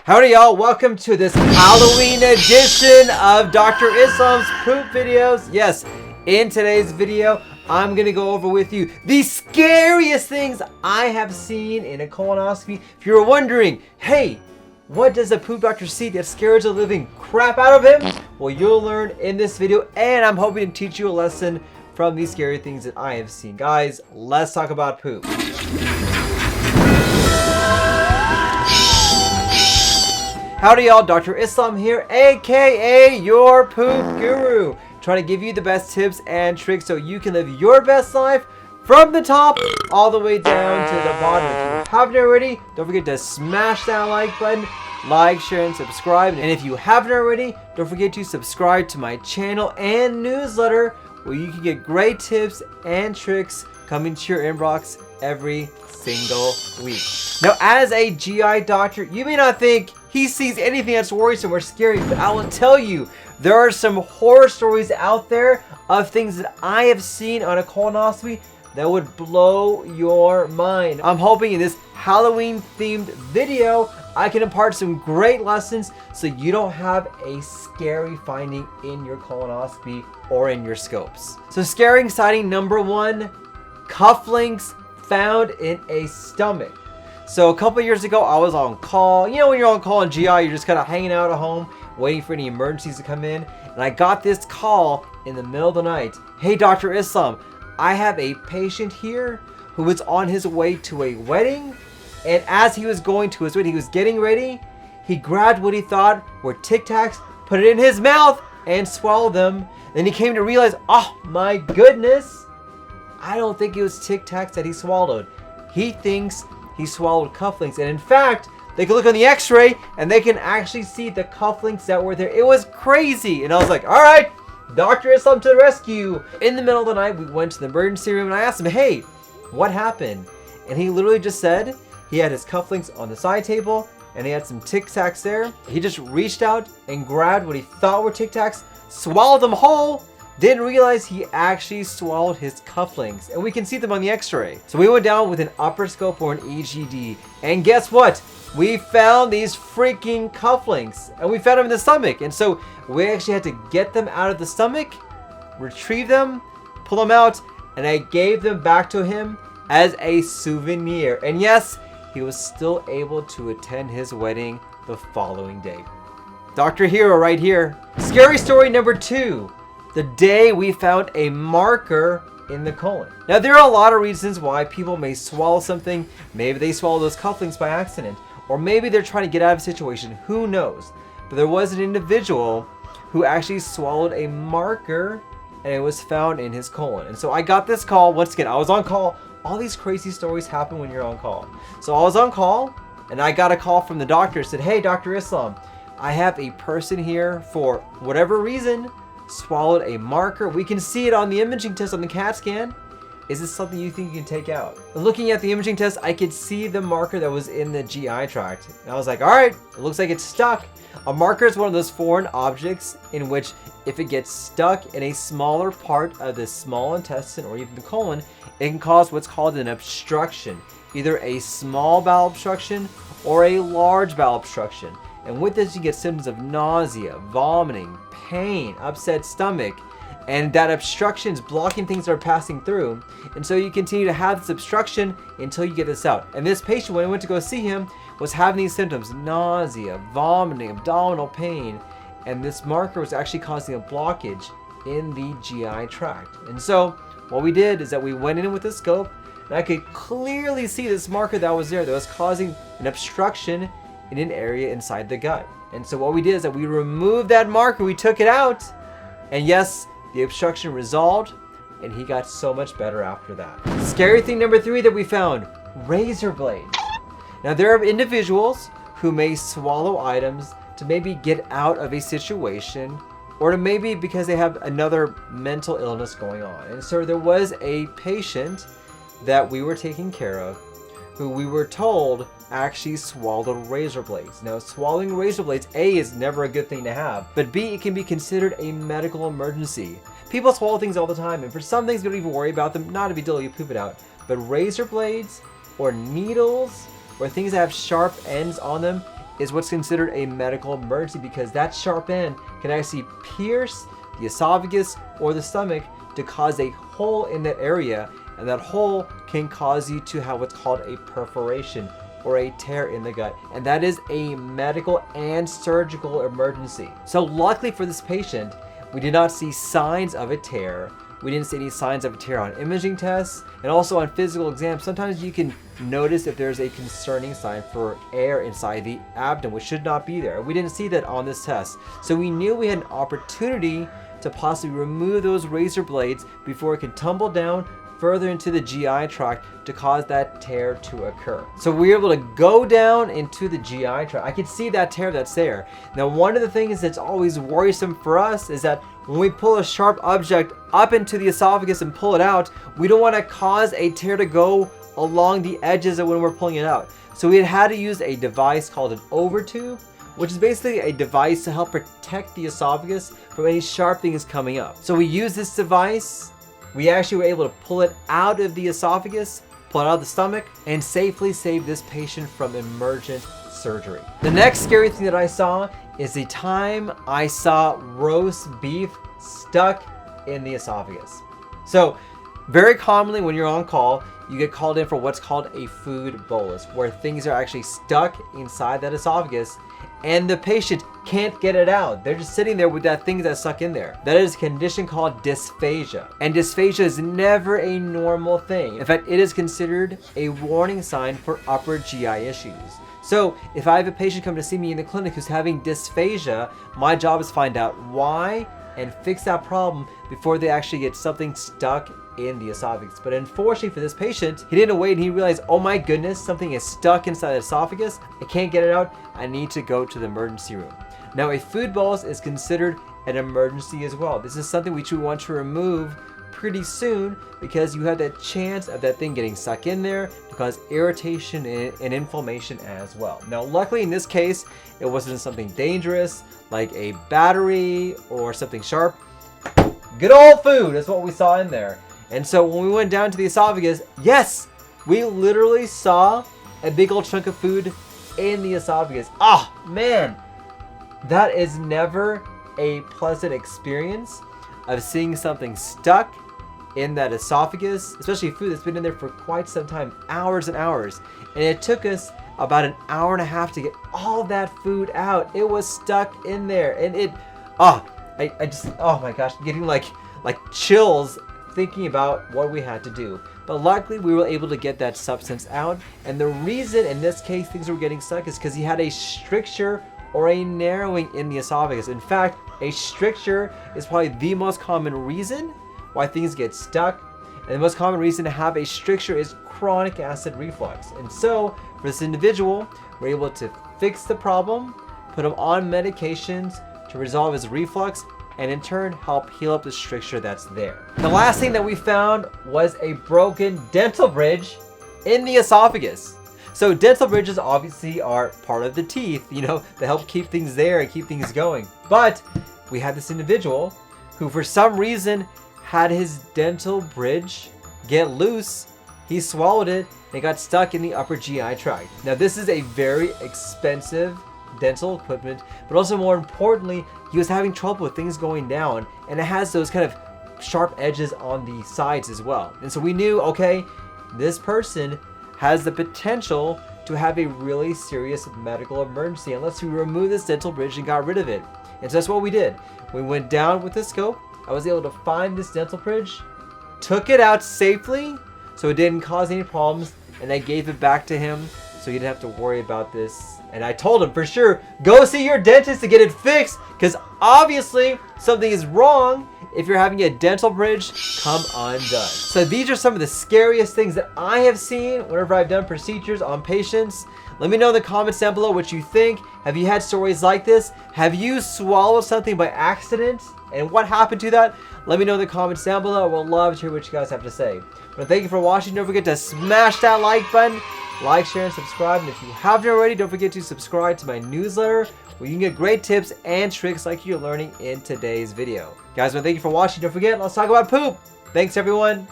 Howdy y'all, welcome to this Halloween edition of Dr. Islam's poop videos. Yes, in today's video, I'm gonna go over with you the scariest things I have seen in a colonoscopy. If you're wondering, hey, what does a poop doctor see that scares the living crap out of him? Well, you'll learn in this video, and I'm hoping to teach you a lesson from these scary things that I have seen. Guys, let's talk about poop. Howdy y'all, Dr. Islam here, aka your poop guru, trying to give you the best tips and tricks so you can live your best life from the top all the way down to the bottom. If you haven't already, don't forget to smash that like button, like, share, and subscribe. And if you haven't already, don't forget to subscribe to my channel and newsletter where you can get great tips and tricks coming to your inbox every single week. Now, as a GI doctor, you may not think he sees anything that's worrisome or scary, but I will tell you, there are some horror stories out there of things that I have seen on a colonoscopy that would blow your mind. I'm hoping in this Halloween themed video, I can impart some great lessons so you don't have a scary finding in your colonoscopy or in your scopes. So scary sighting number one, cufflinks found in a stomach. So a couple years ago, I was on call. You know when you're on call in GI, you're just kind of hanging out at home, waiting for any emergencies to come in. And I got this call in the middle of the night. Hey, Dr. Islam, I have a patient here who was on his way to a wedding. And as he was going to his wedding, he was getting ready. He grabbed what he thought were Tic Tacs, put it in his mouth, and swallowed them. Then he came to realize, oh my goodness, I don't think it was Tic Tacs that he swallowed. He thinks he swallowed cufflinks, and in fact, they can look on the x-ray and they can actually see the cufflinks that were there. It was crazy, and I was like, all right, Dr. Islam to the rescue. In the middle of the night, we went to the emergency room and I asked him, hey, what happened? And he literally just said he had his cufflinks on the side table and he had some Tic Tacs there. He just reached out and grabbed what he thought were Tic Tacs, swallowed them whole, didn't realize he actually swallowed his cufflinks, and we can see them on the x-ray. So we went down with an upper scope or an EGD, and guess what? We found these freaking cufflinks, and we found them in the stomach. And so we actually had to get them out of the stomach, retrieve them, pull them out, and I gave them back to him as a souvenir. And yes, he was still able to attend his wedding the following day. Dr. Hero right here. Scary story number two. The day we found a marker in the colon. Now, there are a lot of reasons why people may swallow something. Maybe they swallow those cufflinks by accident, or maybe they're trying to get out of a situation. Who knows? But there was an individual who actually swallowed a marker, and it was found in his colon. And so I got this call. Once again, I was on call. All these crazy stories happen when you're on call. So I was on call, and I got a call from the doctor. Said, hey, Dr. Islam, I have a person here for whatever reason swallowed a marker. We can see it on the imaging test on the CAT scan. Is this something you think you can take out? Looking at the imaging test, I could see the marker that was in the GI tract. And I was like, all right, it looks like it's stuck. A marker is one of those foreign objects in which if it gets stuck in a smaller part of the small intestine or even the colon, it can cause what's called an obstruction, either a small bowel obstruction or a large bowel obstruction. And with this, you get symptoms of nausea, vomiting, pain, upset stomach, and that obstruction is blocking things that are passing through. And so you continue to have this obstruction until you get this out. And this patient, when I went to go see him, was having these symptoms: nausea, vomiting, abdominal pain, and this marker was actually causing a blockage in the GI tract. And so what we did is that we went in with a scope, and I could clearly see this marker that was there that was causing an obstruction in an area inside the gut. And so what we did is that we removed that marker, we took it out, and yes, the obstruction resolved, and he got so much better after that. Scary thing number three that we found, razor blades. Now, there are individuals who may swallow items to maybe get out of a situation, or to maybe because they have another mental illness going on. And so there was a patient that we were taking care of who we were told actually swallowed razor blades. Now, swallowing razor blades, A, is never a good thing to have, but B, it can be considered a medical emergency. People swallow things all the time, and for some things, we don't even worry about them. Not a big deal, you poop it out. But razor blades or needles or things that have sharp ends on them, is what's considered a medical emergency because that sharp end can actually pierce the esophagus or the stomach to cause a hole in that area, and that hole can cause you to have what's called a perforation or a tear in the gut, and that is a medical and surgical emergency. So luckily for this patient, we did not see signs of a tear. We didn't see any signs of a tear on imaging tests, and also on physical exams. Sometimes you can notice if there's a concerning sign for air inside the abdomen, which should not be there. We didn't see that on this test. So we knew we had an opportunity to possibly remove those razor blades before it could tumble down further into the GI tract to cause that tear to occur. So we were able to go down into the GI tract. I could see that tear that's there. Now, one of the things that's always worrisome for us is that when we pull a sharp object up into the esophagus and pull it out, we don't want to cause a tear to go along the edges of when we're pulling it out. So we had to use a device called an overtube, which is basically a device to help protect the esophagus from any sharp things coming up. So we use this device. We actually were able to pull it out of the esophagus, pull it out of the stomach, and safely save this patient from emergent surgery. The next scary thing that I saw is the time I saw roast beef stuck in the esophagus. So very commonly when you're on call, you get called in for what's called a food bolus, where things are actually stuck inside that esophagus and the patient can't get it out. They're just sitting there with that thing that's stuck in there. That is a condition called dysphagia. And dysphagia is never a normal thing. In fact, it is considered a warning sign for upper GI issues. So if I have a patient come to see me in the clinic who's having dysphagia, my job is to find out why and fix that problem before they actually get something stuck in the esophagus. But unfortunately for this patient, he didn't wait and he realized, oh my goodness, something is stuck inside the esophagus. I can't get it out. I need to go to the emergency room. Now, a food bolus is considered an emergency as well. This is something which we want to remove pretty soon because you have that chance of that thing getting stuck in there to cause irritation and inflammation as well. Now, luckily in this case, it wasn't something dangerous like a battery or something sharp. Good old food is what we saw in there. And so when we went down to the esophagus, yes, we literally saw a big old chunk of food in the esophagus. Oh man, that is never a pleasant experience of seeing something stuck in that esophagus, especially food that's been in there for quite some time, hours and hours. And it took us about an hour and a half to get all that food out. It was stuck in there, and I just, oh my gosh, getting like chills thinking about what we had to do. But luckily we were able to get that substance out, and the reason in this case things were getting stuck is because he had a stricture or a narrowing in the esophagus. In fact, a stricture is probably the most common reason why things get stuck, and the most common reason to have a stricture is chronic acid reflux. And so for this individual, we're able to fix the problem, put him on medications to resolve his reflux, and in turn help heal up the stricture that's there. The last thing that we found was a broken dental bridge in the esophagus. So dental bridges obviously are part of the teeth, you know, they help keep things there and keep things going. But we had this individual who for some reason had his dental bridge get loose. He swallowed it and it got stuck in the upper GI tract. Now this is a very expensive dental equipment, but also more importantly, he was having trouble with things going down, and it has those kind of sharp edges on the sides as well. And so we knew, okay, this person has the potential to have a really serious medical emergency unless we remove this dental bridge and got rid of it. And so that's what we did. We went down with the scope. I was able to find this dental bridge, took it out safely so it didn't cause any problems, and I gave it back to him so he didn't have to worry about this. And I told him for sure, go see your dentist to get it fixed, because obviously something is wrong if you're having a dental bridge come undone. So these are some of the scariest things that I have seen whenever I've done procedures on patients. Let me know in the comments down below what you think. Have you had stories like this? Have you swallowed something by accident? And what happened to that? Let me know in the comments down below. I would love to hear what you guys have to say. But thank you for watching. Don't forget to smash that like button. Like, share, and subscribe. And if you haven't already, don't forget to subscribe to my newsletter where you can get great tips and tricks like you're learning in today's video. Guys, thank you for watching. Don't forget, let's talk about poop. Thanks, everyone.